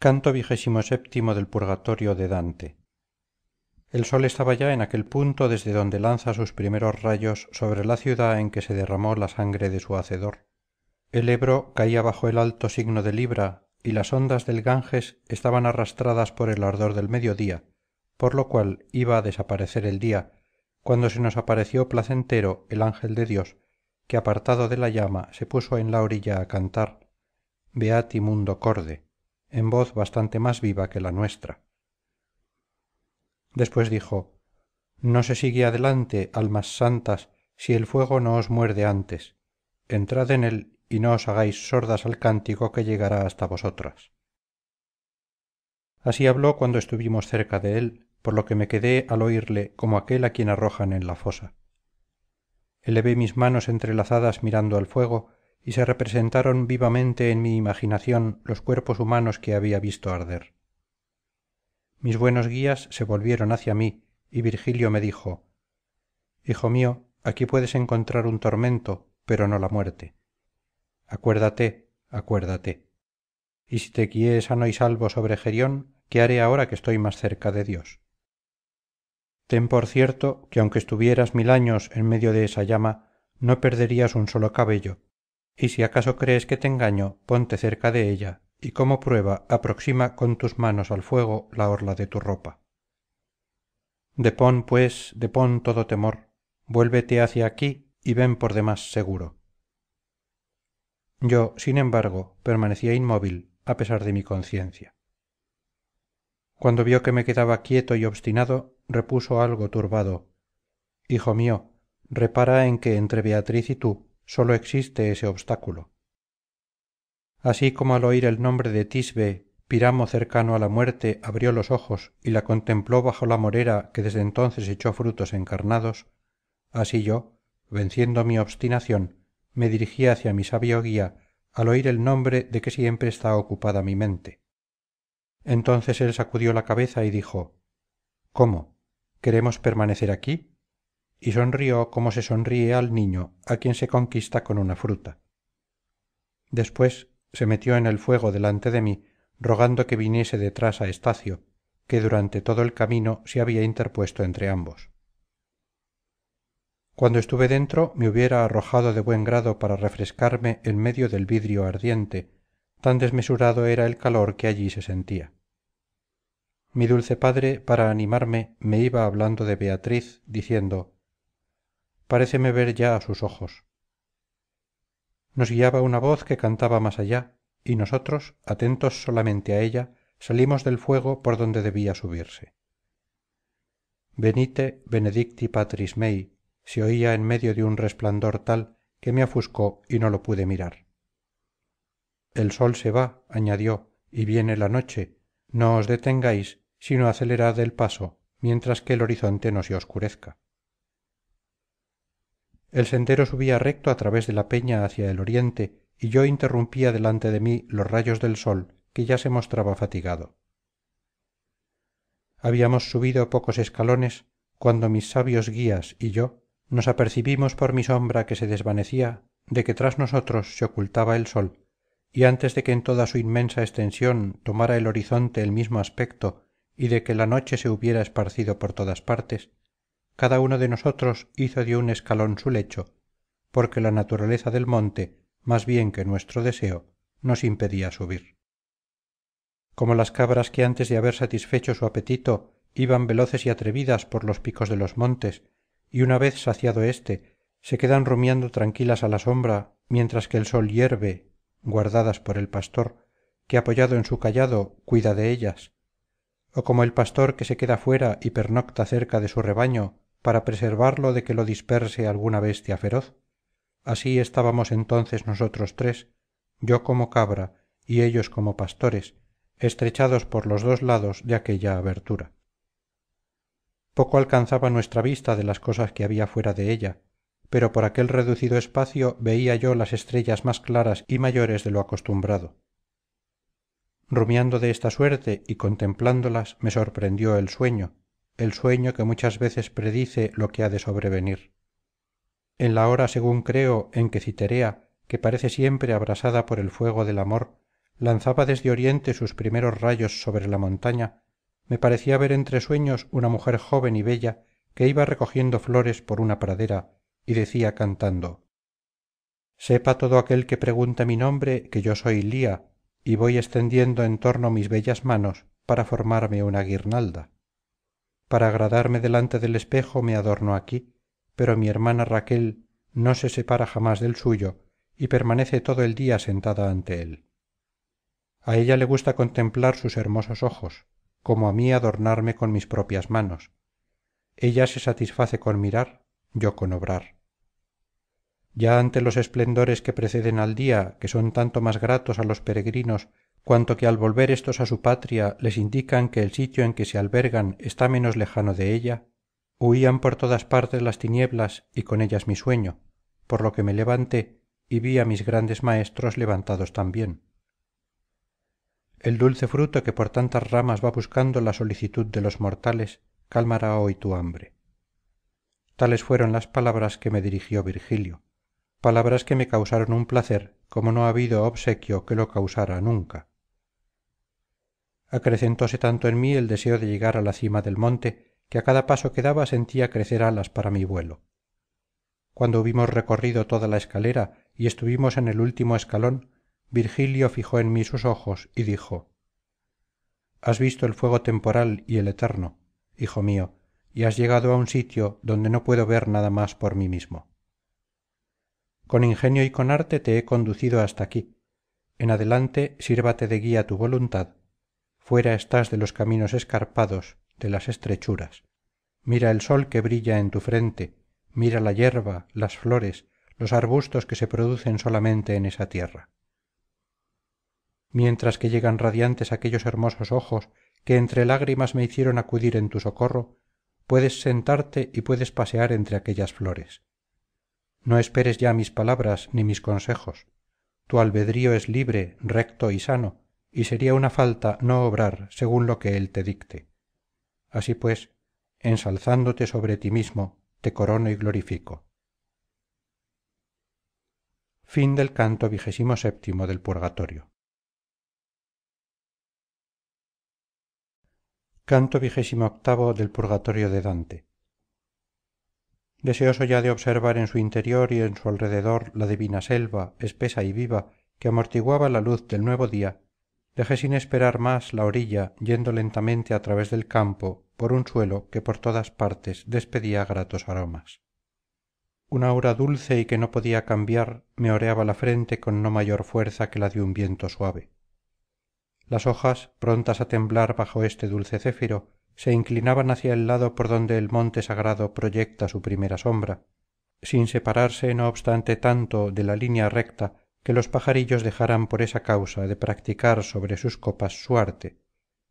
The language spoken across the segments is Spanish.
Canto XVII del Purgatorio de Dante. El sol estaba ya en aquel punto desde donde lanza sus primeros rayos sobre la ciudad en que se derramó la sangre de su hacedor. El Ebro caía bajo el alto signo de Libra y las ondas del Ganges estaban arrastradas por el ardor del mediodía, por lo cual iba a desaparecer el día, cuando se nos apareció placentero el ángel de Dios, que apartado de la llama se puso en la orilla a cantar Beati mundo corde, en voz bastante más viva que la nuestra. Después dijo: no se sigue adelante, almas santas, si el fuego no os muerde antes. Entrad en él y no os hagáis sordas al cántico que llegará hasta vosotras. Así habló cuando estuvimos cerca de él, por lo que me quedé al oírle como aquel a quien arrojan en la fosa. Elevé mis manos entrelazadas mirando al fuego, y se representaron vivamente en mi imaginación los cuerpos humanos que había visto arder. Mis buenos guías se volvieron hacia mí, y Virgilio me dijo: hijo mío, aquí puedes encontrar un tormento, pero no la muerte. Acuérdate, acuérdate. Y si te guié sano y salvo sobre Gerión, ¿qué haré ahora que estoy más cerca de Dios? Ten por cierto que aunque estuvieras 1000 años en medio de esa llama, no perderías un solo cabello, y si acaso crees que te engaño, ponte cerca de ella, y como prueba aproxima con tus manos al fuego la orla de tu ropa. Depón, pues, depón todo temor, vuélvete hacia aquí y ven por demás seguro. Yo, sin embargo, permanecía inmóvil, a pesar de mi conciencia. Cuando vio que me quedaba quieto y obstinado, repuso algo turbado: hijo mío, repara en que entre Beatriz y tú sólo existe ese obstáculo. Así como al oír el nombre de Tisbe, Piramo cercano a la muerte abrió los ojos y la contempló bajo la morera que desde entonces echó frutos encarnados, así yo, venciendo mi obstinación, me dirigí hacia mi sabio guía al oír el nombre de que siempre está ocupada mi mente. Entonces él sacudió la cabeza y dijo: ¿cómo? ¿Queremos permanecer aquí? Y sonrió como se sonríe al niño a quien se conquista con una fruta. Después se metió en el fuego delante de mí, rogando que viniese detrás a Estacio, que durante todo el camino se había interpuesto entre ambos. Cuando estuve dentro me hubiera arrojado de buen grado para refrescarme en medio del vidrio ardiente, tan desmesurado era el calor que allí se sentía. Mi dulce padre, para animarme, me iba hablando de Beatriz, diciendo: paréceme ver ya a sus ojos. Nos guiaba una voz que cantaba más allá, y nosotros, atentos solamente a ella, salimos del fuego por donde debía subirse. Venite benedicti patris mei se oía en medio de un resplandor tal que me ofuscó y no lo pude mirar. El sol se va, añadió, y viene la noche. No os detengáis, sino acelerad el paso, mientras que el horizonte no se oscurezca. El sendero subía recto a través de la peña hacia el oriente, y yo interrumpía delante de mí los rayos del sol, que ya se mostraba fatigado. Habíamos subido pocos escalones cuando mis sabios guías y yo nos apercibimos por mi sombra que se desvanecía de que tras nosotros se ocultaba el sol, y antes de que en toda su inmensa extensión tomara el horizonte el mismo aspecto y de que la noche se hubiera esparcido por todas partes, cada uno de nosotros hizo de un escalón su lecho, porque la naturaleza del monte, más bien que nuestro deseo, nos impedía subir. Como las cabras que antes de haber satisfecho su apetito iban veloces y atrevidas por los picos de los montes, y una vez saciado éste, se quedan rumiando tranquilas a la sombra mientras que el sol hierve, guardadas por el pastor, que apoyado en su cayado cuida de ellas, o como el pastor que se queda fuera y pernocta cerca de su rebaño para preservarlo de que lo disperse alguna bestia feroz, así estábamos entonces nosotros tres, yo como cabra y ellos como pastores, estrechados por los dos lados de aquella abertura. Poco alcanzaba nuestra vista de las cosas que había fuera de ella, pero por aquel reducido espacio veía yo las estrellas más claras y mayores de lo acostumbrado. Rumiando de esta suerte y contemplándolas me sorprendió el sueño que muchas veces predice lo que ha de sobrevenir. En la hora según creo en que Citerea, que parece siempre abrasada por el fuego del amor, lanzaba desde oriente sus primeros rayos sobre la montaña, me parecía ver entre sueños una mujer joven y bella que iba recogiendo flores por una pradera y decía cantando: sepa todo aquel que pregunte mi nombre que yo soy lía y voy extendiendo en torno mis bellas manos para formarme una guirnalda. Para agradarme delante del espejo me adorno aquí, pero mi hermana Raquel no se separa jamás del suyo y permanece todo el día sentada ante él. A ella le gusta contemplar sus hermosos ojos, como a mí adornarme con mis propias manos. Ella se satisface con mirar, yo con obrar. Ya ante los esplendores que preceden al día, que son tanto más gratos a los peregrinos cuanto que al volver éstos a su patria les indican que el sitio en que se albergan está menos lejano de ella, huían por todas partes las tinieblas y con ellas mi sueño, por lo que me levanté y vi a mis grandes maestros levantados también. El dulce fruto que por tantas ramas va buscando la solicitud de los mortales calmará hoy tu hambre. Tales fueron las palabras que me dirigió Virgilio, palabras que me causaron un placer como no ha habido obsequio que lo causara nunca. Acrecentóse tanto en mí el deseo de llegar a la cima del monte que a cada paso que daba sentía crecer alas para mi vuelo. Cuando hubimos recorrido toda la escalera y estuvimos en el último escalón, Virgilio fijó en mí sus ojos y dijo: has visto el fuego temporal y el eterno, hijo mío, y has llegado a un sitio donde no puedo ver nada más por mí mismo. Con ingenio y con arte te he conducido hasta aquí. En adelante sírvate de guía tu voluntad. Fuera estás de los caminos escarpados, de las estrechuras. Mira el sol que brilla en tu frente, mira la hierba, las flores, los arbustos que se producen solamente en esa tierra. Mientras que llegan radiantes aquellos hermosos ojos que entre lágrimas me hicieron acudir en tu socorro, puedes sentarte y puedes pasear entre aquellas flores. No esperes ya mis palabras ni mis consejos. Tu albedrío es libre, recto y sano, y sería una falta no obrar según lo que él te dicte. Así pues, ensalzándote sobre ti mismo, te corono y glorifico. Fin del canto 27 del Purgatorio. Canto 28 del Purgatorio de Dante. Deseoso ya de observar en su interior y en su alrededor la divina selva, espesa y viva, que amortiguaba la luz del nuevo día, dejé sin esperar más la orilla yendo lentamente a través del campo por un suelo que por todas partes despedía gratos aromas. Un aura dulce y que no podía cambiar me oreaba la frente con no mayor fuerza que la de un viento suave. Las hojas, prontas a temblar bajo este dulce céfiro, se inclinaban hacia el lado por donde el monte sagrado proyecta su primera sombra, sin separarse no obstante tanto de la línea recta que los pajarillos dejaran por esa causa de practicar sobre sus copas su arte,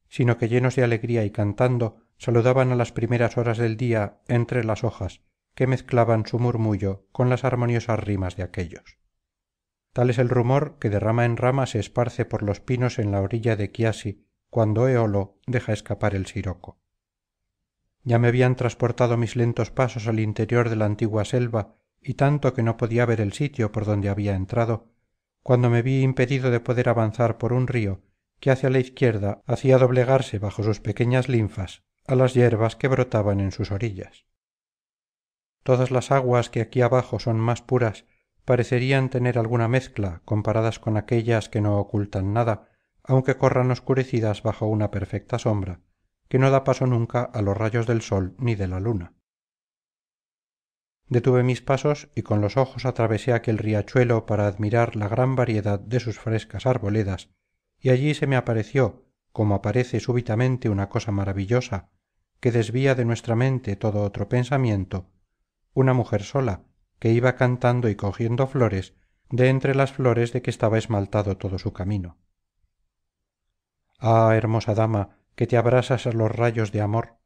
sino que llenos de alegría y cantando saludaban a las primeras horas del día entre las hojas que mezclaban su murmullo con las armoniosas rimas de aquéllos. Tal es el rumor que de rama en rama se esparce por los pinos en la orilla de Chiasi cuando Eolo deja escapar el siroco. Ya me habían transportado mis lentos pasos al interior de la antigua selva y tanto que no podía ver el sitio por donde había entrado, cuando me vi impedido de poder avanzar por un río que hacia la izquierda hacía doblegarse bajo sus pequeñas linfas a las hierbas que brotaban en sus orillas. Todas las aguas que aquí abajo son más puras parecerían tener alguna mezcla comparadas con aquellas que no ocultan nada, aunque corran oscurecidas bajo una perfecta sombra, que no da paso nunca a los rayos del sol ni de la luna. Detuve mis pasos y con los ojos atravesé aquel riachuelo para admirar la gran variedad de sus frescas arboledas, y allí se me apareció, como aparece súbitamente una cosa maravillosa, que desvía de nuestra mente todo otro pensamiento, una mujer sola, que iba cantando y cogiendo flores de entre las flores de que estaba esmaltado todo su camino. Ah, hermosa dama, que te abrasas a los rayos de amor,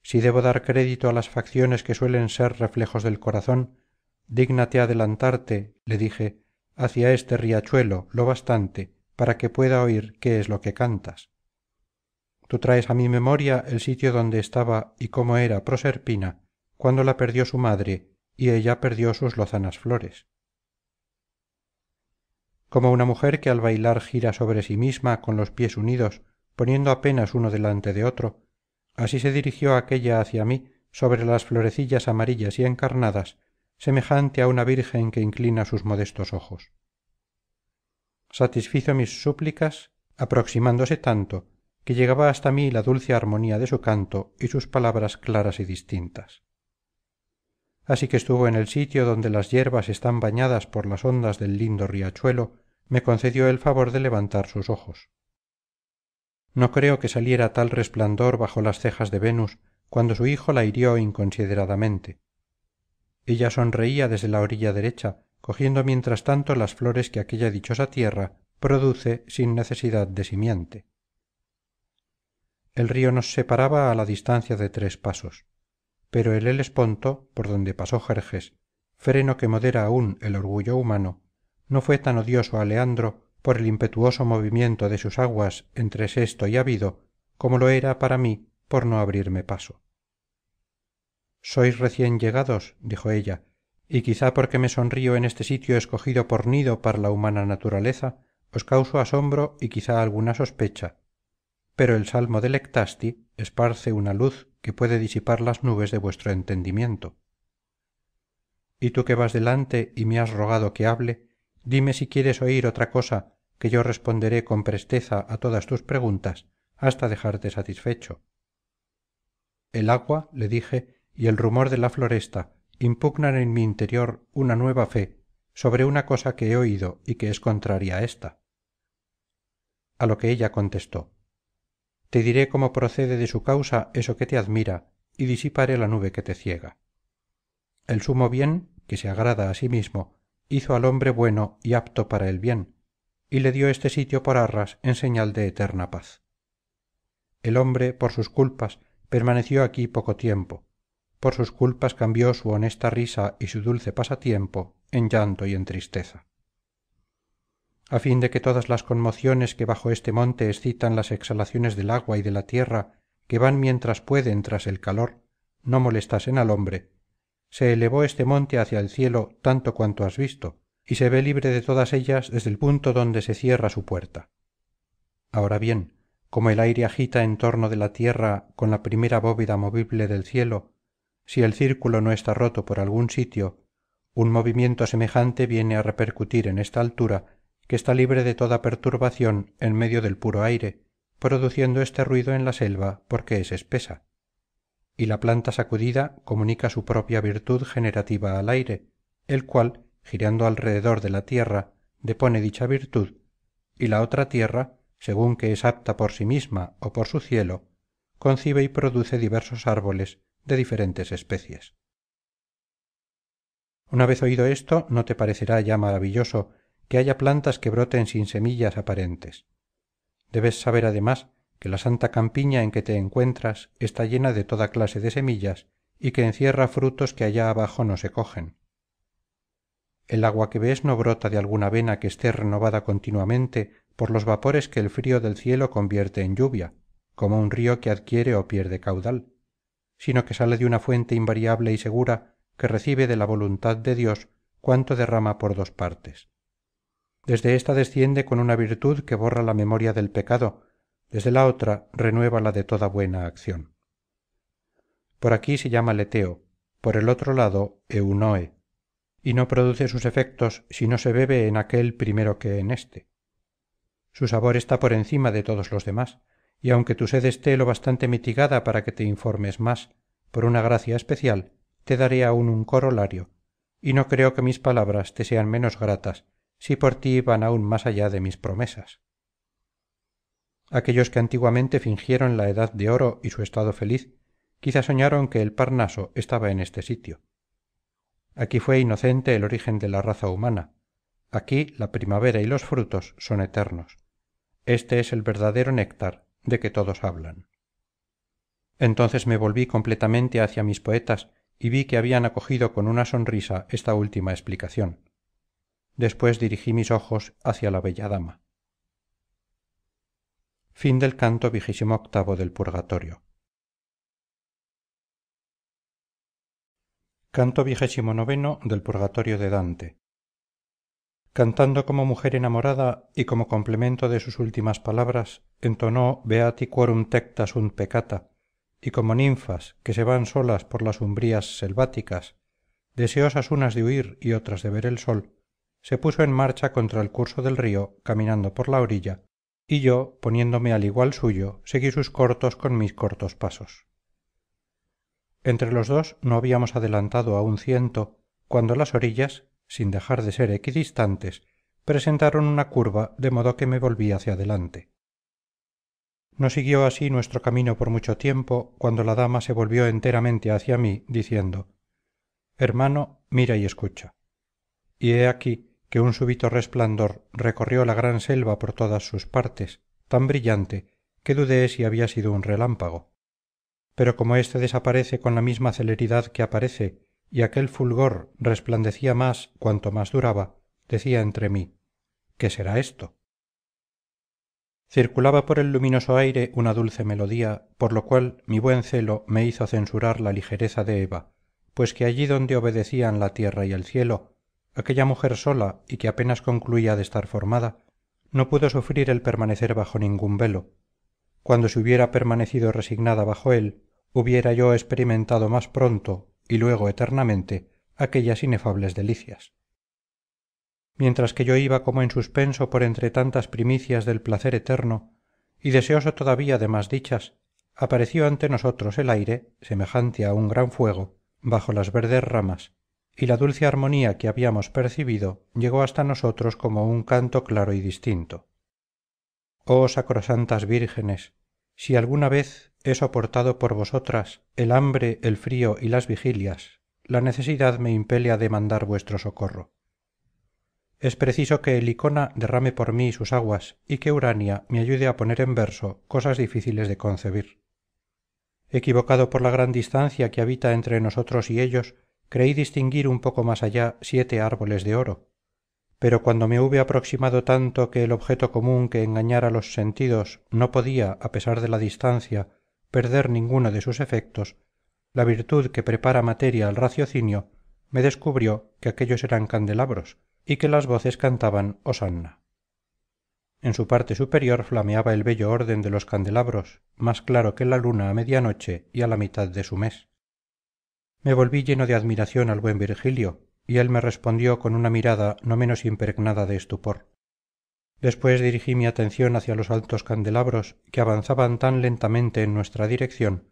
si debo dar crédito a las facciones que suelen ser reflejos del corazón, dígnate adelantarte, le dije, hacia este riachuelo lo bastante para que pueda oír qué es lo que cantas. Tú traes a mi memoria el sitio donde estaba y cómo era Proserpina cuando la perdió su madre y ella perdió sus lozanas flores. como una mujer que al bailar gira sobre sí misma con los pies unidos, poniendo apenas uno delante de otro, así se dirigió aquella hacia mí sobre las florecillas amarillas y encarnadas, semejante a una virgen que inclina sus modestos ojos. Satisfizo mis súplicas, aproximándose tanto que llegaba hasta mí la dulce armonía de su canto y sus palabras claras y distintas. Así que estuvo en el sitio donde las hierbas están bañadas por las ondas del lindo riachuelo, me concedió el favor de levantar sus ojos. No creo que saliera tal resplandor bajo las cejas de Venus cuando su hijo la hirió inconsideradamente. Ella sonreía desde la orilla derecha, cogiendo mientras tanto las flores que aquella dichosa tierra produce sin necesidad de simiente. El río nos separaba a la distancia de 3 pasos, pero el Helesponto, por donde pasó Jerjes, freno que modera aún el orgullo humano, no fue tan odioso a Leandro por el impetuoso movimiento de sus aguas entre Sesto y Abido como lo era para mí por no abrirme paso. «Sois recién llegados», dijo ella, «y quizá porque me sonrío en este sitio escogido por nido para la humana naturaleza, os causo asombro y quizá alguna sospecha, pero el salmo del Ectasti esparce una luz que puede disipar las nubes de vuestro entendimiento. Y tú que vas delante y me has rogado que hable, dime si quieres oír otra cosa, que yo responderé con presteza a todas tus preguntas, hasta dejarte satisfecho». El agua, le dije, y el rumor de la floresta impugnan en mi interior una nueva fe sobre una cosa que he oído y que es contraria a esta. A lo que ella contestó: «Te diré cómo procede de su causa eso que te admira, y disiparé la nube que te ciega. El sumo bien, que se agrada a sí mismo, hizo al hombre bueno y apto para el bien, y le dio este sitio por arras en señal de eterna paz. El hombre, por sus culpas, permaneció aquí poco tiempo, por sus culpas cambió su honesta risa y su dulce pasatiempo en llanto y en tristeza. A fin de que todas las conmociones que bajo este monte excitan las exhalaciones del agua y de la tierra, que van mientras pueden tras el calor, no molestasen al hombre, se elevó este monte hacia el cielo tanto cuanto has visto, y se ve libre de todas ellas desde el punto donde se cierra su puerta. Ahora bien, como el aire agita en torno de la tierra con la primera bóveda movible del cielo, si el círculo no está roto por algún sitio, un movimiento semejante viene a repercutir en esta altura, que está libre de toda perturbación en medio del puro aire, produciendo este ruido en la selva porque es espesa. Y la planta sacudida comunica su propia virtud generativa al aire, el cual, girando alrededor de la tierra, depone dicha virtud, y la otra tierra, según que es apta por sí misma o por su cielo, concibe y produce diversos árboles de diferentes especies. Una vez oído esto, ¿no te parecerá ya maravilloso que haya plantas que broten sin semillas aparentes? Debes saber además que la santa campiña en que te encuentras está llena de toda clase de semillas y que encierra frutos que allá abajo no se cogen. El agua que ves no brota de alguna vena que esté renovada continuamente por los vapores que el frío del cielo convierte en lluvia, como un río que adquiere o pierde caudal, sino que sale de una fuente invariable y segura que recibe de la voluntad de Dios cuanto derrama por 2 partes. Desde ésta desciende con una virtud que borra la memoria del pecado, desde la otra renueva la de toda buena acción. Por aquí se llama leteo, por el otro lado eunoe, y no produce sus efectos si no se bebe en aquel primero que en éste. Su sabor está por encima de todos los demás, y aunque tu sed esté lo bastante mitigada para que te informes más, por una gracia especial, te daré aún un corolario, y no creo que mis palabras te sean menos gratas si por ti van aún más allá de mis promesas. Aquellos que antiguamente fingieron la edad de oro y su estado feliz, quizá soñaron que el Parnaso estaba en este sitio. Aquí fue inocente el origen de la raza humana. Aquí la primavera y los frutos son eternos. Este es el verdadero néctar de que todos hablan. Entonces me volví completamente hacia mis poetas y vi que habían acogido con una sonrisa esta última explicación. Después dirigí mis ojos hacia la bella dama. Fin del canto 28 del Purgatorio. Canto 29 del Purgatorio de Dante. cantando como mujer enamorada y como complemento de sus últimas palabras, entonó Beati quorum tecta sunt peccata, y como ninfas que se van solas por las umbrías selváticas, deseosas unas de huir y otras de ver el sol, se puso en marcha contra el curso del río caminando por la orilla, y yo, poniéndome al igual suyo, seguí sus cortos con mis cortos pasos. Entre los dos no habíamos adelantado aún 100, cuando las orillas, sin dejar de ser equidistantes, presentaron una curva de modo que me volví hacia adelante. No siguió así nuestro camino por mucho tiempo, cuando la dama se volvió enteramente hacia mí, diciendo: «Hermano, mira y escucha». Y he aquí que un súbito resplandor recorrió la gran selva por todas sus partes, tan brillante que dudé si había sido un relámpago. Pero como éste desaparece con la misma celeridad que aparece, y aquel fulgor resplandecía más cuanto más duraba, decía entre mí: «¿Qué será esto?». Circulaba por el luminoso aire una dulce melodía, por lo cual mi buen celo me hizo censurar la ligereza de Eva, pues que allí donde obedecían la tierra y el cielo, aquella mujer sola y que apenas concluía de estar formada, no pudo sufrir el permanecer bajo ningún velo. Cuando se hubiera permanecido resignada bajo él, hubiera yo experimentado más pronto y luego eternamente aquellas inefables delicias. Mientras que yo iba como en suspenso por entre tantas primicias del placer eterno, y deseoso todavía de más dichas, apareció ante nosotros el aire, semejante a un gran fuego, bajo las verdes ramas, y la dulce armonía que habíamos percibido llegó hasta nosotros como un canto claro y distinto. Oh sacrosantas vírgenes, si alguna vez he soportado por vosotras el hambre, el frío y las vigilias, la necesidad me impele a demandar vuestro socorro. Es preciso que el Licona derrame por mí sus aguas y que Urania me ayude a poner en verso cosas difíciles de concebir. Equivocado por la gran distancia que habita entre nosotros y ellos, creí distinguir un poco más allá 7 árboles de oro, pero cuando me hube aproximado tanto que el objeto común que engañara los sentidos no podía, a pesar de la distancia, perder ninguno de sus efectos, la virtud que prepara materia al raciocinio me descubrió que aquellos eran candelabros y que las voces cantaban hosanna. En su parte superior flameaba el bello orden de los candelabros, más claro que la luna a medianoche y a la mitad de su mes. Me volví lleno de admiración al buen Virgilio, y él me respondió con una mirada no menos impregnada de estupor. Después dirigí mi atención hacia los altos candelabros que avanzaban tan lentamente en nuestra dirección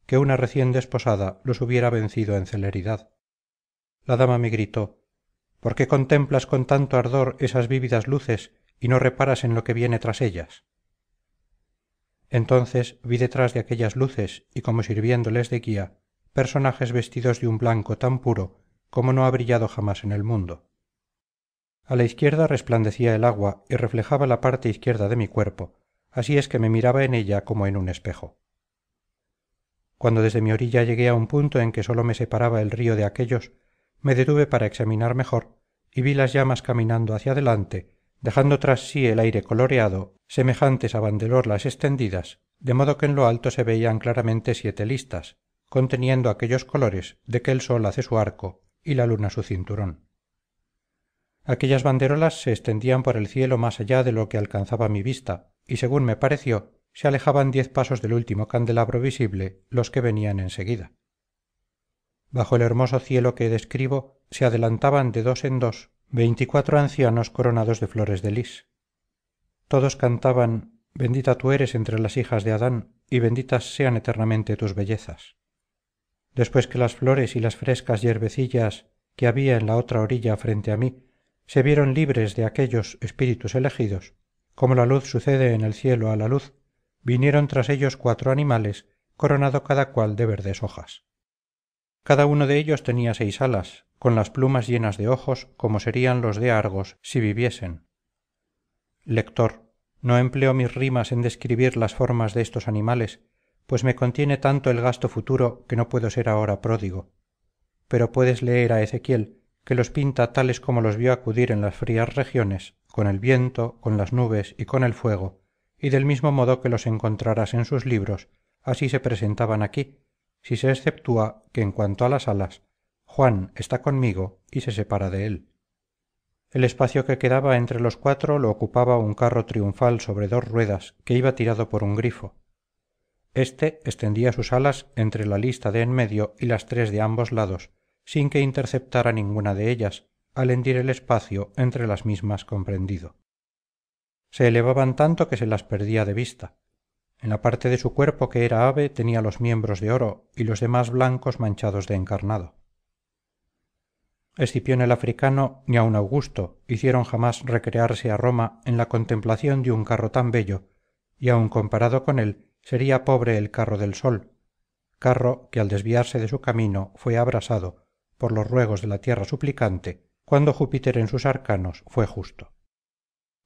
que una recién desposada los hubiera vencido en celeridad. La dama me gritó: «¿Por qué contemplas con tanto ardor esas vívidas luces y no reparas en lo que viene tras ellas?». Entonces vi detrás de aquellas luces y como sirviéndoles de guía, personajes vestidos de un blanco tan puro como no ha brillado jamás en el mundo. A la izquierda resplandecía el agua y reflejaba la parte izquierda de mi cuerpo, así es que me miraba en ella como en un espejo. Cuando desde mi orilla llegué a un punto en que sólo me separaba el río de aquellos, me detuve para examinar mejor y vi las llamas caminando hacia adelante, dejando tras sí el aire coloreado, semejantes a banderolas extendidas, de modo que en lo alto se veían claramente 7 listas, conteniendo aquellos colores de que el sol hace su arco y la luna su cinturón. Aquellas banderolas se extendían por el cielo más allá de lo que alcanzaba mi vista, y según me pareció, se alejaban 10 pasos del último candelabro visible los que venían enseguida. Bajo el hermoso cielo que describo se adelantaban de dos en dos 24 ancianos coronados de flores de lis. Todos cantaban: «Bendita tú eres entre las hijas de Adán, y benditas sean eternamente tus bellezas». Después que las flores y las frescas hierbecillas que había en la otra orilla frente a mí se vieron libres de aquellos espíritus elegidos, como la luz sucede en el cielo a la luz, vinieron tras ellos 4 animales, coronado cada cual de verdes hojas. Cada uno de ellos tenía 6 alas, con las plumas llenas de ojos, como serían los de Argos si viviesen. Lector, no empleo mis rimas en describir las formas de estos animales, pues me contiene tanto el gasto futuro que no puedo ser ahora pródigo. Pero puedes leer a Ezequiel, que los pinta tales como los vio acudir en las frías regiones, con el viento, con las nubes y con el fuego, y del mismo modo que los encontrarás en sus libros, así se presentaban aquí, si se exceptúa que en cuanto a las alas, Juan está conmigo y se separa de él. El espacio que quedaba entre los cuatro lo ocupaba un carro triunfal sobre dos ruedas que iba tirado por un grifo. Este extendía sus alas entre la lista de en medio y las tres de ambos lados, sin que interceptara ninguna de ellas, al hendir el espacio entre las mismas comprendido. Se elevaban tanto que se las perdía de vista. En la parte de su cuerpo que era ave tenía los miembros de oro y los demás blancos manchados de encarnado. Escipión el africano ni aun Augusto hicieron jamás recrearse a Roma en la contemplación de un carro tan bello, y aun comparado con él sería pobre el carro del sol, carro que al desviarse de su camino fue abrasado por los ruegos de la tierra suplicante, cuando Júpiter en sus arcanos fue justo.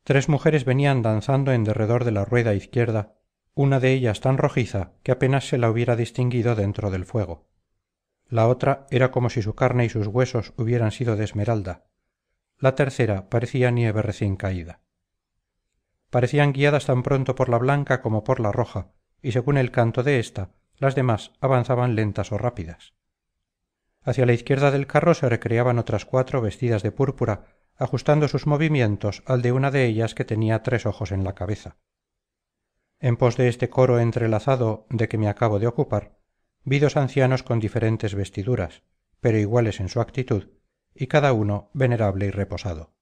Tres mujeres venían danzando en derredor de la rueda izquierda, una de ellas tan rojiza que apenas se la hubiera distinguido dentro del fuego. La otra era como si su carne y sus huesos hubieran sido de esmeralda. La tercera parecía nieve recién caída. Parecían guiadas tan pronto por la blanca como por la roja, y según el canto de ésta, las demás avanzaban lentas o rápidas. Hacia la izquierda del carro se recreaban otras cuatro vestidas de púrpura, ajustando sus movimientos al de una de ellas que tenía tres ojos en la cabeza. En pos de este coro entrelazado de que me acabo de ocupar, vi dos ancianos con diferentes vestiduras, pero iguales en su actitud, y cada uno venerable y reposado.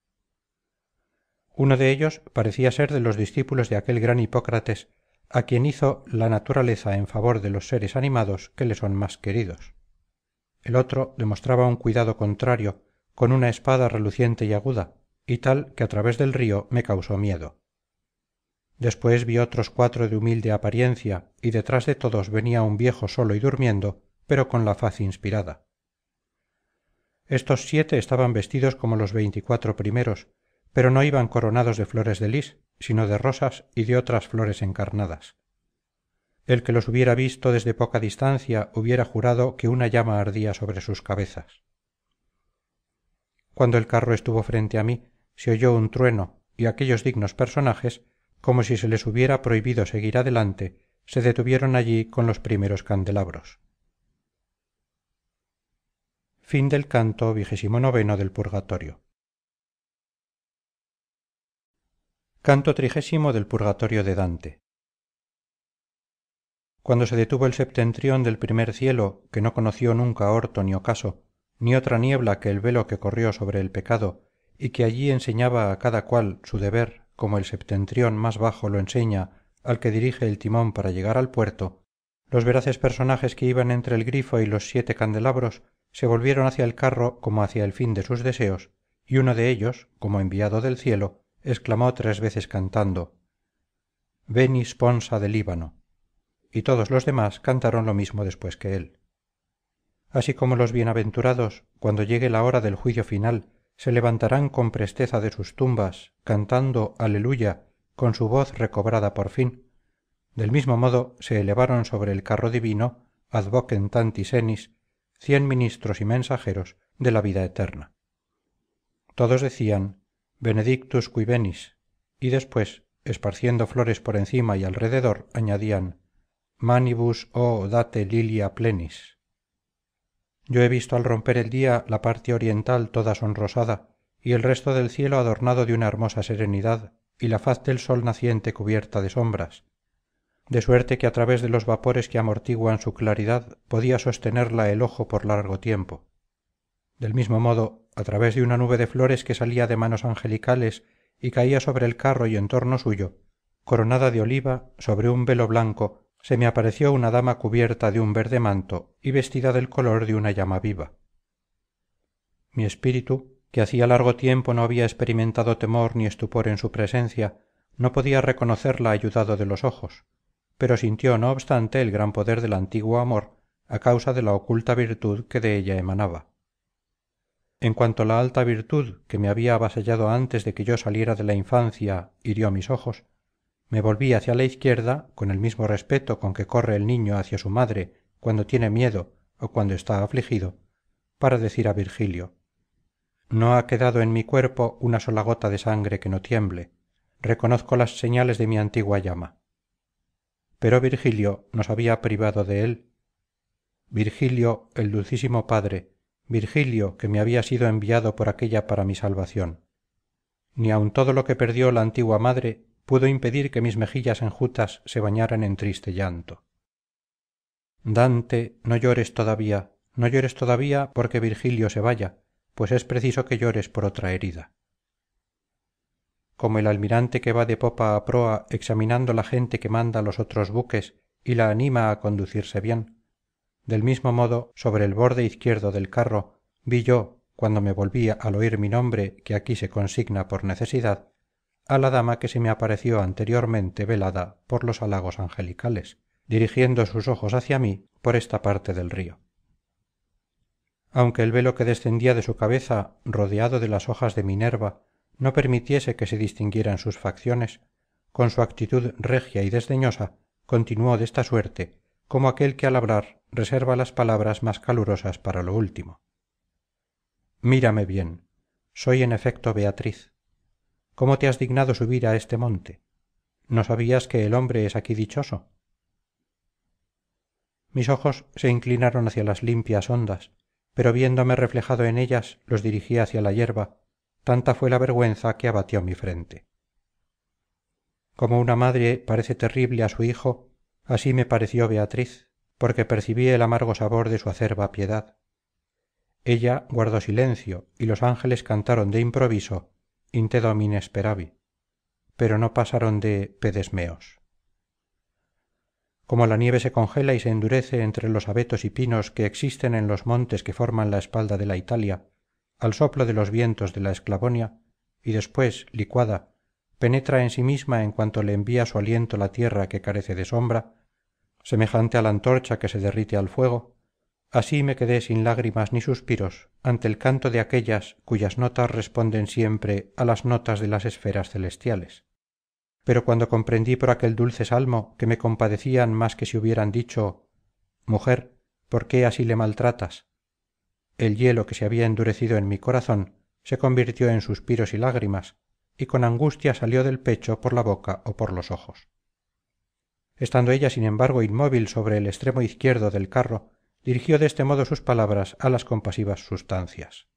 Uno de ellos parecía ser de los discípulos de aquel gran Hipócrates, a quien hizo la naturaleza en favor de los seres animados que le son más queridos. El otro demostraba un cuidado contrario, con una espada reluciente y aguda, y tal que a través del río me causó miedo. Después vi otros cuatro de humilde apariencia, y detrás de todos venía un viejo solo y durmiendo, pero con la faz inspirada. Estos 7 estaban vestidos como los 24 primeros, pero no iban coronados de flores de lis, sino de rosas y de otras flores encarnadas. El que los hubiera visto desde poca distancia hubiera jurado que una llama ardía sobre sus cabezas. Cuando el carro estuvo frente a mí, se oyó un trueno, y aquellos dignos personajes, como si se les hubiera prohibido seguir adelante, se detuvieron allí con los primeros candelabros. Fin del canto 29 del Purgatorio. Canto 30 del Purgatorio de Dante. Cuando se detuvo el septentrión del primer cielo, que no conoció nunca orto ni ocaso, ni otra niebla que el velo que corrió sobre el pecado, y que allí enseñaba a cada cual su deber, como el septentrión más bajo lo enseña al que dirige el timón para llegar al puerto, los veraces personajes que iban entre el grifo y los 7 candelabros se volvieron hacia el carro como hacia el fin de sus deseos, y uno de ellos, como enviado del cielo, exclamó 3 veces cantando: «Veni sponsa del Líbano», y todos los demás cantaron lo mismo después que él. Así como los bienaventurados, cuando llegue la hora del juicio final, se levantarán con presteza de sus tumbas, cantando Aleluya, con su voz recobrada por fin, del mismo modo se elevaron sobre el carro divino, ad vocem tanti senis, 100 ministros y mensajeros de la vida eterna. Todos decían Benedictus qui venis, y después, esparciendo flores por encima y alrededor, añadían Manibus o date lilia plenis. Yo he visto al romper el día la parte oriental toda sonrosada, y el resto del cielo adornado de una hermosa serenidad, y la faz del sol naciente cubierta de sombras, de suerte que a través de los vapores que amortiguan su claridad podía sostenerla el ojo por largo tiempo. Del mismo modo, a través de una nube de flores que salía de manos angelicales y caía sobre el carro y en torno suyo, coronada de oliva, sobre un velo blanco, se me apareció una dama cubierta de un verde manto y vestida del color de una llama viva. Mi espíritu, que hacía largo tiempo no había experimentado temor ni estupor en su presencia, no podía reconocerla ayudado de los ojos, pero sintió no obstante el gran poder del antiguo amor a causa de la oculta virtud que de ella emanaba. En cuanto la alta virtud que me había avasallado antes de que yo saliera de la infancia hirió mis ojos, me volví hacia la izquierda con el mismo respeto con que corre el niño hacia su madre cuando tiene miedo o cuando está afligido, para decir a Virgilio: no ha quedado en mi cuerpo una sola gota de sangre que no tiemble, reconozco las señales de mi antigua llama. Pero Virgilio nos había privado de él. Virgilio, el dulcísimo padre, Virgilio que me había sido enviado por aquella para mi salvación. ni aun todo lo que perdió la antigua madre pudo impedir que mis mejillas enjutas se bañaran en triste llanto. Dante, no llores todavía porque Virgilio se vaya, pues es preciso que llores por otra herida. Como el almirante que va de popa a proa examinando la gente que manda los otros buques y la anima a conducirse bien, del mismo modo sobre el borde izquierdo del carro vi yo, cuando me volví al oír mi nombre que aquí se consigna por necesidad, a la dama que se me apareció anteriormente velada por los halagos angelicales, dirigiendo sus ojos hacia mí por esta parte del río. Aunque el velo que descendía de su cabeza, rodeado de las hojas de Minerva, no permitiese que se distinguieran sus facciones, con su actitud regia y desdeñosa continuó de esta suerte, como aquel que al hablar reserva las palabras más calurosas para lo último. Mírame bien. Soy en efecto Beatriz. ¿Cómo te has dignado subir a este monte? ¿No sabías que el hombre es aquí dichoso? Mis ojos se inclinaron hacia las limpias ondas, pero viéndome reflejado en ellas los dirigí hacia la hierba, tanta fue la vergüenza que abatió mi frente. Como una madre parece terrible a su hijo, así me pareció Beatriz, porque percibí el amargo sabor de su acerba piedad. Ella guardó silencio y los ángeles cantaron de improviso In te Domine speravi, pero no pasaron de pedesmeos. Como la nieve se congela y se endurece entre los abetos y pinos que existen en los montes que forman la espalda de la Italia, al soplo de los vientos de la Esclavonia, y después, licuada, penetra en sí misma en cuanto le envía su aliento la tierra que carece de sombra, semejante a la antorcha que se derrite al fuego, así me quedé sin lágrimas ni suspiros ante el canto de aquellas cuyas notas responden siempre a las notas de las esferas celestiales. Pero cuando comprendí por aquel dulce salmo que me compadecían más que si hubieran dicho mujer, ¿por qué así le maltratas?, el hielo que se había endurecido en mi corazón se convirtió en suspiros y lágrimas, y con angustia salió del pecho por la boca o por los ojos. Estando ella, sin embargo, inmóvil sobre el extremo izquierdo del carro, dirigió de este modo sus palabras a las compasivas sustancias.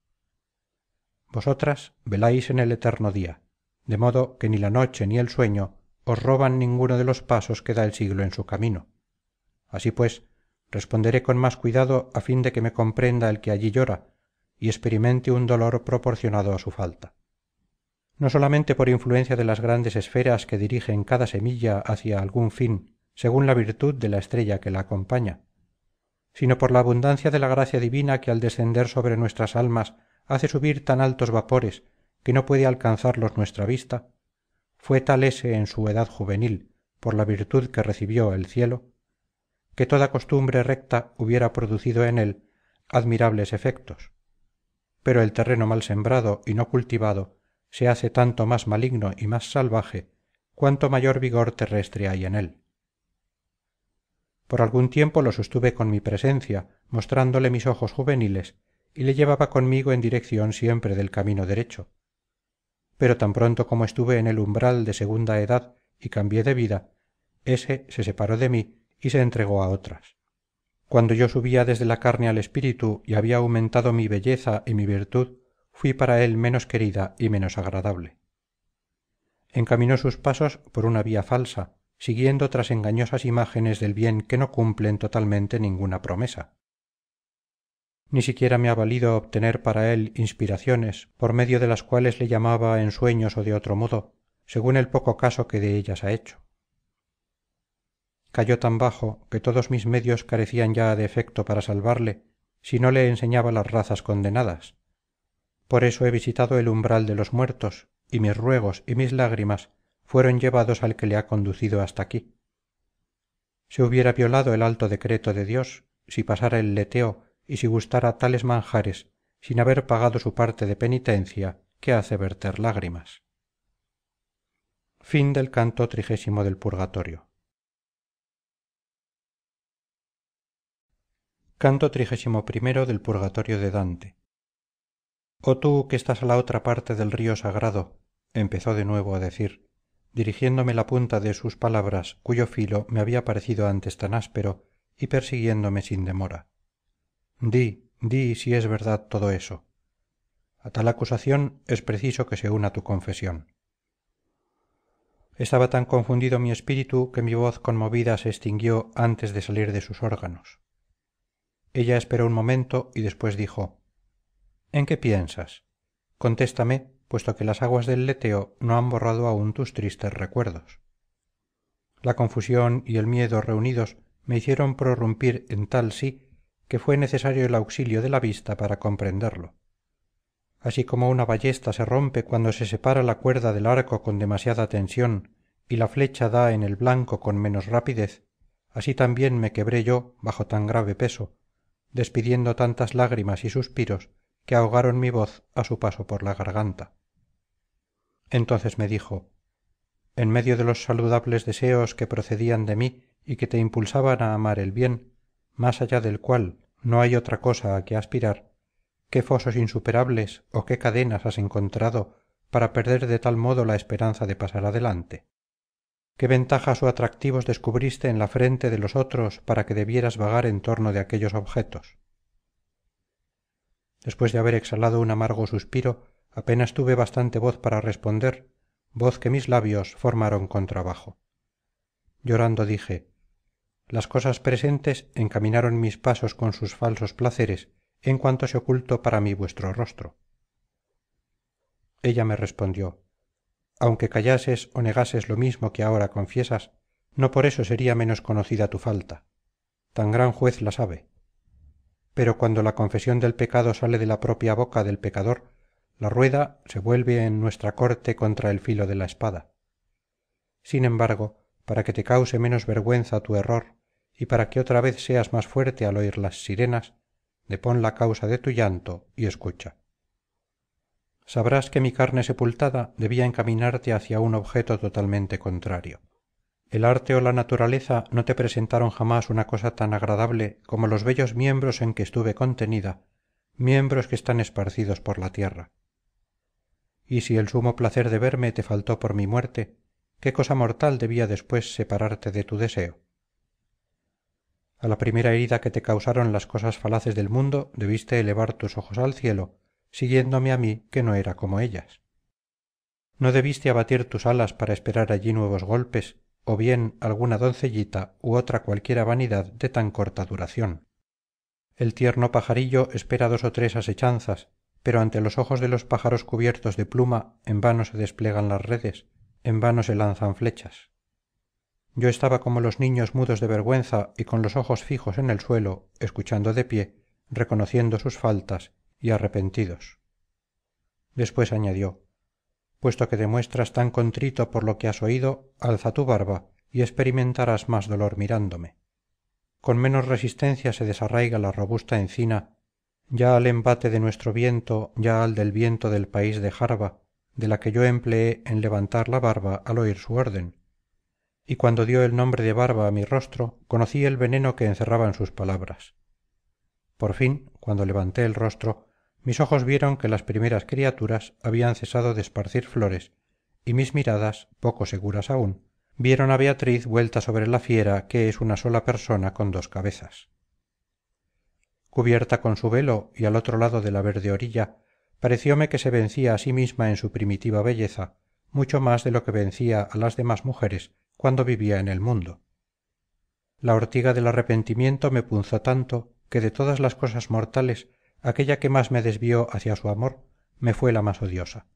Vosotras veláis en el eterno día, de modo que ni la noche ni el sueño os roban ninguno de los pasos que da el siglo en su camino. Así pues, responderé con más cuidado a fin de que me comprenda el que allí llora y experimente un dolor proporcionado a su falta. No solamente por influencia de las grandes esferas que dirigen cada semilla hacia algún fin según la virtud de la estrella que la acompaña, sino por la abundancia de la gracia divina que al descender sobre nuestras almas hace subir tan altos vapores que no puede alcanzarlos nuestra vista, fue tal ese en su edad juvenil, por la virtud que recibió el cielo, que toda costumbre recta hubiera producido en él admirables efectos. Pero el terreno mal sembrado y no cultivado se hace tanto más maligno y más salvaje cuanto mayor vigor terrestre hay en él. Por algún tiempo lo sostuve con mi presencia, mostrándole mis ojos juveniles, y le llevaba conmigo en dirección siempre del camino derecho. Pero tan pronto como estuve en el umbral de segunda edad y cambié de vida, ése se separó de mí y se entregó a otras. Cuando yo subía desde la carne al espíritu y había aumentado mi belleza y mi virtud, fui para él menos querida y menos agradable. Encaminó sus pasos por una vía falsa, siguiendo tras engañosas imágenes del bien que no cumplen totalmente ninguna promesa. Ni siquiera me ha valido obtener para él inspiraciones por medio de las cuales le llamaba en sueños o de otro modo, según el poco caso que de ellas ha hecho. Cayó tan bajo que todos mis medios carecían ya de efecto para salvarle si no le enseñaba las razas condenadas. Por eso he visitado el umbral de los muertos, y mis ruegos y mis lágrimas fueron llevados al que le ha conducido hasta aquí. Se hubiera violado el alto decreto de Dios si pasara el leteo y si gustara tales manjares sin haber pagado su parte de penitencia que hace verter lágrimas. Fin del canto 30 del Purgatorio. Canto 31 del Purgatorio de Dante. Oh tú que estás a la otra parte del río sagrado, empezó de nuevo a decir, dirigiéndome la punta de sus palabras cuyo filo me había parecido antes tan áspero y persiguiéndome sin demora. Di si es verdad todo eso. A tal acusación es preciso que se una tu confesión. Estaba tan confundido mi espíritu que mi voz conmovida se extinguió antes de salir de sus órganos. Ella esperó un momento y después dijo: ¿En qué piensas? Contéstame, puesto que las aguas del leteo no han borrado aún tus tristes recuerdos. La confusión y el miedo reunidos me hicieron prorrumpir en tal sí que fue necesario el auxilio de la vista para comprenderlo. Así como una ballesta se rompe cuando se separa la cuerda del arco con demasiada tensión y la flecha da en el blanco con menos rapidez, así también me quebré yo bajo tan grave peso, despidiendo tantas lágrimas y suspiros que ahogaron mi voz a su paso por la garganta. Entonces me dijo: en medio de los saludables deseos que procedían de mí y que te impulsaban a amar el bien, más allá del cual no hay otra cosa a que aspirar, ¿qué fosos insuperables o qué cadenas has encontrado para perder de tal modo la esperanza de pasar adelante? ¿Qué ventajas o atractivos descubriste en la frente de los otros para que debieras vagar en torno de aquellos objetos? Después de haber exhalado un amargo suspiro, apenas tuve bastante voz para responder, voz que mis labios formaron con trabajo. Llorando dije: las cosas presentes encaminaron mis pasos con sus falsos placeres en cuanto se ocultó para mí vuestro rostro. Ella me respondió: aunque callases o negases lo mismo que ahora confiesas, no por eso sería menos conocida tu falta. Tan gran juez la sabe. Pero cuando la confesión del pecado sale de la propia boca del pecador, la rueda se vuelve en nuestra corte contra el filo de la espada. Sin embargo, para que te cause menos vergüenza tu error y para que otra vez seas más fuerte al oír las sirenas, depón la causa de tu llanto y escucha. Sabrás que mi carne sepultada debía encaminarte hacia un objeto totalmente contrario. El arte o la naturaleza no te presentaron jamás una cosa tan agradable como los bellos miembros en que estuve contenida, miembros que están esparcidos por la tierra. Y si el sumo placer de verme te faltó por mi muerte, ¿qué cosa mortal debía después separarte de tu deseo? A la primera herida que te causaron las cosas falaces del mundo debiste elevar tus ojos al cielo, siguiéndome a mí que no era como ellas. No debiste abatir tus alas para esperar allí nuevos golpes, o bien alguna doncellita u otra cualquiera vanidad de tan corta duración. El tierno pajarillo espera 2 o 3 asechanzas, pero ante los ojos de los pájaros cubiertos de pluma en vano se despliegan las redes, en vano se lanzan flechas. Yo estaba como los niños mudos de vergüenza y con los ojos fijos en el suelo, escuchando de pie, reconociendo sus faltas y arrepentidos. Después añadió: puesto que demuestras tan contrito por lo que has oído, alza tu barba y experimentarás más dolor mirándome. Con menos resistencia se desarraiga la robusta encina, ya al embate de nuestro viento, ya al del viento del país de Jarba, de la que yo empleé en levantar la barba al oír su orden. Y cuando dio el nombre de barba a mi rostro, conocí el veneno que encerraban sus palabras. Por fin, cuando levanté el rostro, mis ojos vieron que las primeras criaturas habían cesado de esparcir flores, y mis miradas, poco seguras aún, vieron a Beatriz vuelta sobre la fiera que es una sola persona con 2 cabezas. Cubierta con su velo y al otro lado de la verde orilla, parecióme que se vencía a sí misma en su primitiva belleza, mucho más de lo que vencía a las demás mujeres cuando vivía en el mundo. La ortiga del arrepentimiento me punzó tanto que de todas las cosas mortales aquella que más me desvió hacia su amor me fue la más odiosa.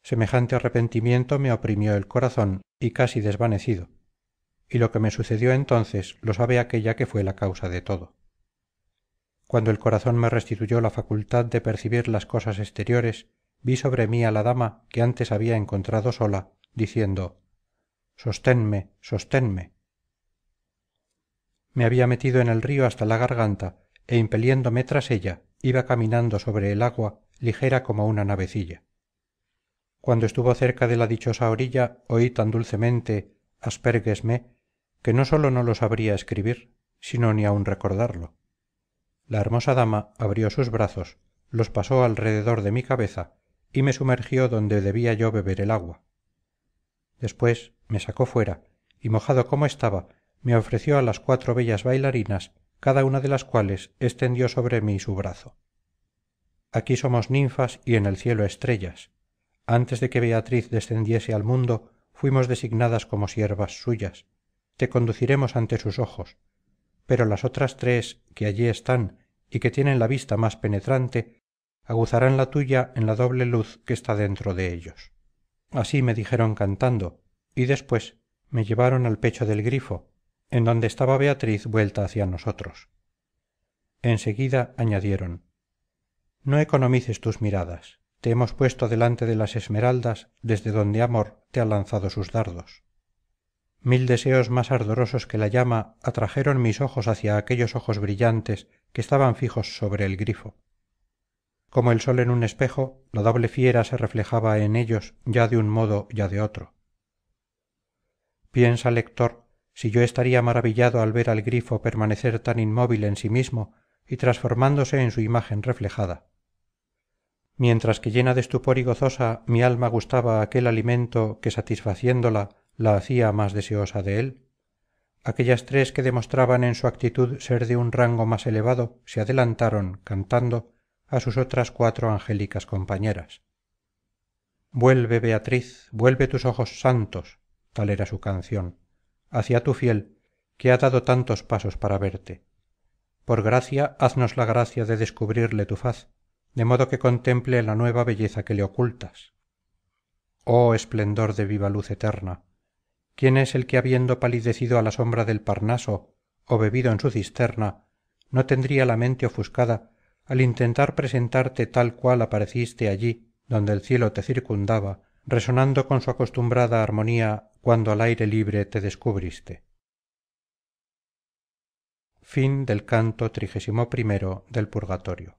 Semejante arrepentimiento me oprimió el corazón y casi desvanecido, y lo que me sucedió entonces lo sabe aquella que fue la causa de todo. Cuando el corazón me restituyó la facultad de percibir las cosas exteriores, vi sobre mí a la dama que antes había encontrado sola, diciendo: «Sosténme, sosténme». Me había metido en el río hasta la garganta e impeliéndome tras ella iba caminando sobre el agua ligera como una navecilla. Cuando estuvo cerca de la dichosa orilla oí tan dulcemente aspergesme que no sólo no lo sabría escribir, sino ni aun recordarlo. La hermosa dama abrió sus brazos, los pasó alrededor de mi cabeza y me sumergió donde debía yo beber el agua. Después me sacó fuera y mojado como estaba me ofreció a las 4 bellas bailarinas, cada una de las cuales extendió sobre mí su brazo. aquí somos ninfas y en el cielo estrellas. Antes de que Beatriz descendiese al mundo fuimos designadas como siervas suyas. Te conduciremos ante sus ojos. Pero las otras tres que allí están y que tienen la vista más penetrante aguzarán la tuya en la doble luz que está dentro de ellos. Así me dijeron cantando, y después me llevaron al pecho del grifo, en donde estaba Beatriz vuelta hacia nosotros. Enseguida añadieron: no economices tus miradas, te hemos puesto delante de las esmeraldas desde donde amor te ha lanzado sus dardos. 1000 deseos más ardorosos que la llama atrajeron mis ojos hacia aquellos ojos brillantes que estaban fijos sobre el grifo. Como el sol en un espejo, la doble fiera se reflejaba en ellos ya de un modo ya de otro. Piensa, lector, si yo estaría maravillado al ver al grifo permanecer tan inmóvil en sí mismo y transformándose en su imagen reflejada. Mientras que llena de estupor y gozosa mi alma gustaba aquel alimento que satisfaciéndola la hacía más deseosa de él, aquellas tres que demostraban en su actitud ser de un rango más elevado se adelantaron, cantando, a sus otras 4 angélicas compañeras. Vuelve, Beatriz, vuelve tus ojos santos, tal era su canción, hacia tu fiel, que ha dado tantos pasos para verte. Por gracia, haznos la gracia de descubrirle tu faz, de modo que contemple la nueva belleza que le ocultas. Oh esplendor de viva luz eterna, ¿quién es el que habiendo palidecido a la sombra del Parnaso o bebido en su cisterna, no tendría la mente ofuscada al intentar presentarte tal cual apareciste allí donde el cielo te circundaba, resonando con su acostumbrada armonía cuando al aire libre te descubriste? Fin del canto 31 del Purgatorio.